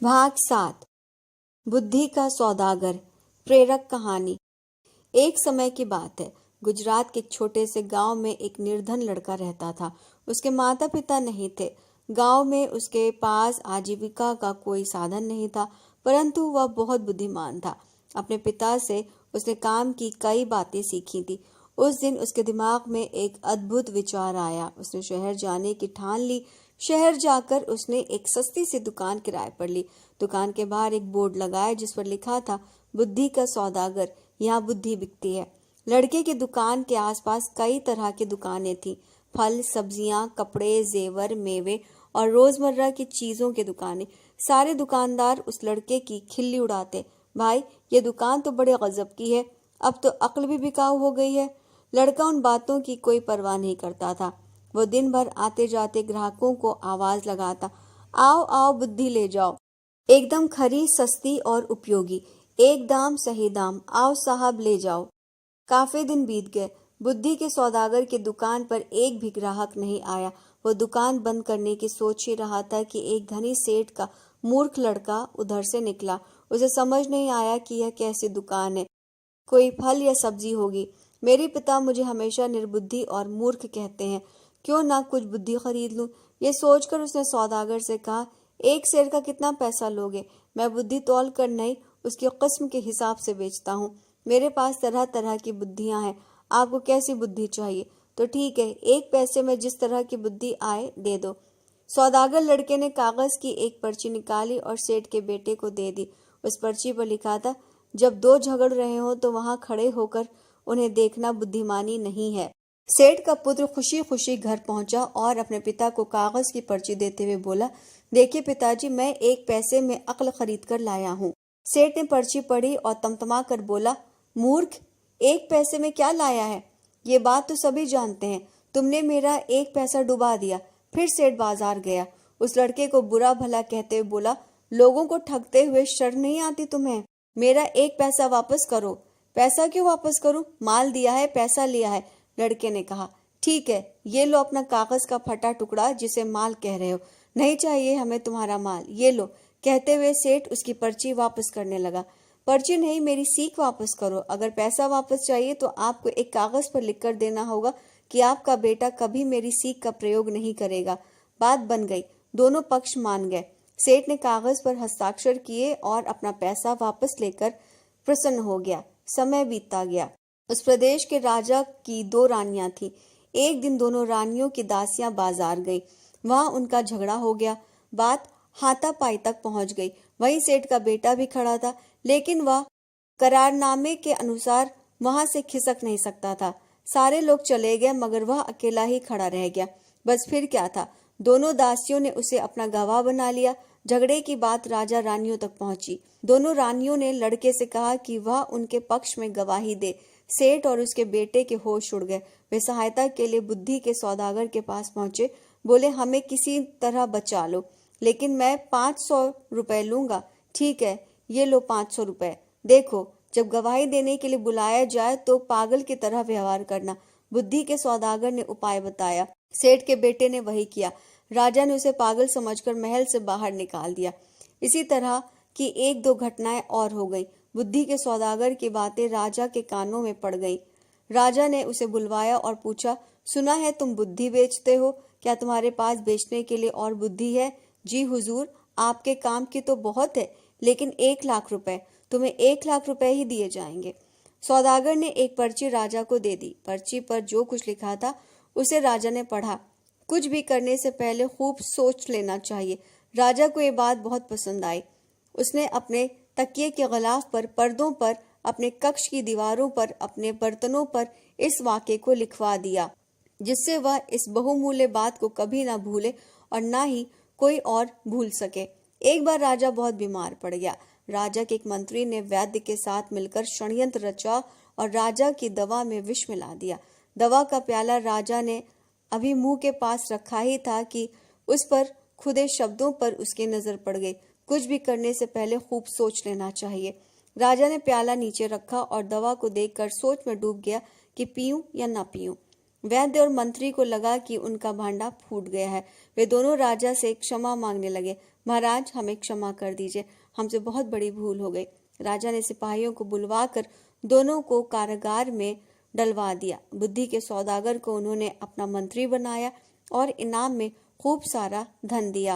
भाग 7। बुद्धि का सौदागर। प्रेरक कहानी। एक समय की बात है। गुजरात के एक छोटे से गांव में एक निर्धन लड़का रहता था। उसके माता पिता नहीं थे। गांव में उसके पास आजीविका का कोई साधन नहीं था, परंतु वह बहुत बुद्धिमान था। अपने पिता से उसने काम की कई बातें सीखी थी। उस दिन उसके दिमाग में एक अद्भुत विचार आया। उसने शहर जाने की ठान ली। शहर जाकर उसने एक सस्ती सी दुकान किराए पर ली। दुकान के बाहर एक बोर्ड लगाया जिस पर लिखा था, बुद्धि का सौदागर, यहाँ बुद्धि बिकती है। लड़के की दुकान के आसपास कई तरह की दुकानें थीं। फल, सब्जियां, कपड़े, जेवर, मेवे और रोजमर्रा की चीजों की दुकानें। सारे दुकानदार उस लड़के की खिल्ली उड़ाते, भाई ये दुकान तो बड़े गजब की है, अब तो अक्ल भी बिकाऊ हो गई है। लड़का उन बातों की कोई परवाह नहीं करता था। वो दिन भर आते जाते ग्राहकों को आवाज लगाता, आओ आओ बुद्धि ले जाओ, एकदम खरी, सस्ती और उपयोगी, एक दाम सही दाम, आओ साहब ले जाओ। काफी दिन बीत गए। बुद्धि के सौदागर की दुकान पर एक भी ग्राहक नहीं आया। वो दुकान बंद करने की सोच ही रहा था कि एक धनी सेठ का मूर्ख लड़का उधर से निकला। उसे समझ नहीं आया कि यह कैसी दुकान है, कोई फल या सब्जी होगी। मेरे पिता मुझे हमेशा निर्बुद्धि और मूर्ख कहते हैं, क्यों ना कुछ बुद्धि खरीद लूं। ये सोचकर उसने सौदागर से कहा, एक सेर का कितना पैसा लोगे? मैं बुद्धि तौल कर नहीं, उसकी किस्म के हिसाब से बेचता हूँ। मेरे पास तरह तरह की बुद्धियां हैं। आपको कैसी बुद्धि चाहिए? तो ठीक है, एक पैसे में जिस तरह की बुद्धि आए दे दो। सौदागर लड़के ने कागज की एक पर्ची निकाली और सेठ के बेटे को दे दी। उस पर्ची पर लिखा था, जब दो झगड़ रहे हो तो वहां खड़े होकर उन्हें देखना बुद्धिमानी नहीं है। सेठ का पुत्र खुशी खुशी घर पहुंचा और अपने पिता को कागज की पर्ची देते हुए बोला, देखिए पिताजी, मैं एक पैसे में अक्ल खरीद कर लाया हूँ। सेठ ने पर्ची पढ़ी और तमतमा कर बोला, मूर्ख, एक पैसे में क्या लाया है? ये बात तो सभी जानते हैं, तुमने मेरा एक पैसा डुबा दिया। फिर सेठ बाजार गया। उस लड़के को बुरा भला कहते हुए बोला, लोगों को ठगते हुए शर्म नहीं आती तुम्हें? मेरा एक पैसा वापस करो। पैसा क्यों वापस करूं? माल दिया है, पैसा लिया है। लड़के ने कहा, ठीक है, ये लो अपना कागज का फटा टुकड़ा जिसे माल कह रहे हो। नहीं चाहिए हमें तुम्हारा माल, ये लो। कहते हुए सेठ उसकी पर्ची वापस करने लगा। पर्ची नहीं, मेरी सीख वापस करो। अगर पैसा वापस चाहिए तो आपको एक कागज पर लिखकर देना होगा कि आपका बेटा कभी मेरी सीख का प्रयोग नहीं करेगा। बात बन गई। दोनों पक्ष मान गए। सेठ ने कागज पर हस्ताक्षर किए और अपना पैसा वापस लेकर प्रसन्न हो गया। समय बीतता गया। उस प्रदेश के राजा की दो रानियां थीं। एक दिन दोनों रानियों की दासियां बाजार गई। वहां उनका झगड़ा हो गया। बात हाथापाई तक पहुंच गई। वहीं सेठ का बेटा भी खड़ा था, लेकिन वह करारनामे के अनुसार वहां से खिसक नहीं सकता था। सारे लोग चले गए मगर वह अकेला ही खड़ा रह गया। बस फिर क्या था, दोनों दासियों ने उसे अपना गवाह बना लिया। झगड़े की बात राजा रानियों तक पहुंची। दोनों रानियों ने लड़के से कहा कि वह उनके पक्ष में गवाही दे। सेठ और उसके बेटे के होश उड़ गए। वे सहायता के लिए बुद्धि के सौदागर के पास पहुंचे। बोले, हमें किसी तरह बचा लो, लेकिन मैं 500 रुपए लूंगा। ठीक है, ये लो 500 रुपए। देखो, जब गवाही देने के लिए बुलाया जाए तो पागल की तरह व्यवहार करना। बुद्धि के सौदागर ने उपाय बताया। सेठ के बेटे ने वही किया। राजा ने उसे पागल समझकर महल से बाहर निकाल दिया। इसी तरह की एक दो घटनाएं और हो गई। बुद्धि के सौदागर की बातें राजा के कानों में पड़ गई। राजा ने उसे बुलवाया और पूछा, सुना है तुम बुद्धि बेचते हो, क्या तुम्हारे पास बेचने के लिए और बुद्धि है? जी हुजूर, आपके काम की तो बहुत है, लेकिन 1 लाख रुपए, तुम्हें 1 लाख रुपए ही दिए जाएंगे। सौदागर ने एक पर्ची राजा को दे दी। पर्ची पर जो कुछ लिखा था उसे राजा ने पढ़ा। कुछ भी करने से पहले खूब सोच लेना चाहिए। राजा को ये बात बहुत पसंद आई। उसने अपने तकिए के गिलाफ पर, पर्दों पर, अपने कक्ष की दीवारों पर, अपने बर्तनों पर इस वाक्य को लिखवा दिया, जिससे वह इस बहुमूल्य बात को कभी ना भूले और ना ही कोई और भूल सके। एक बार राजा बहुत बीमार पड़ गया। राजा के एक मंत्री ने वैद्य के साथ मिलकर षड्यंत्र रचा और राजा की दवा में विष मिला दिया। दवा का प्याला राजा ने अभी मुंह के पास रखा ही था कि उस पर खुदे शब्दों पर उसकी नजर पड़ गई। कुछ भी करने से पहले खूब सोच लेना चाहिए। राजा ने प्याला नीचे रखा और दवा को देखकर सोच में डूब गया कि पीऊं या ना पीऊं। वैद्य और मंत्री को लगा कि उनका भांडा फूट गया है। वे दोनों राजा से क्षमा मांगने लगे। महाराज, हमें क्षमा कर दीजिए, हमसे बहुत बड़ी भूल हो गई। राजा ने सिपाहियों को बुलवाकर दोनों को कारागार में डलवा दिया। बुद्धि के सौदागर को उन्होंने अपना मंत्री बनाया और इनाम में खूब सारा धन दिया।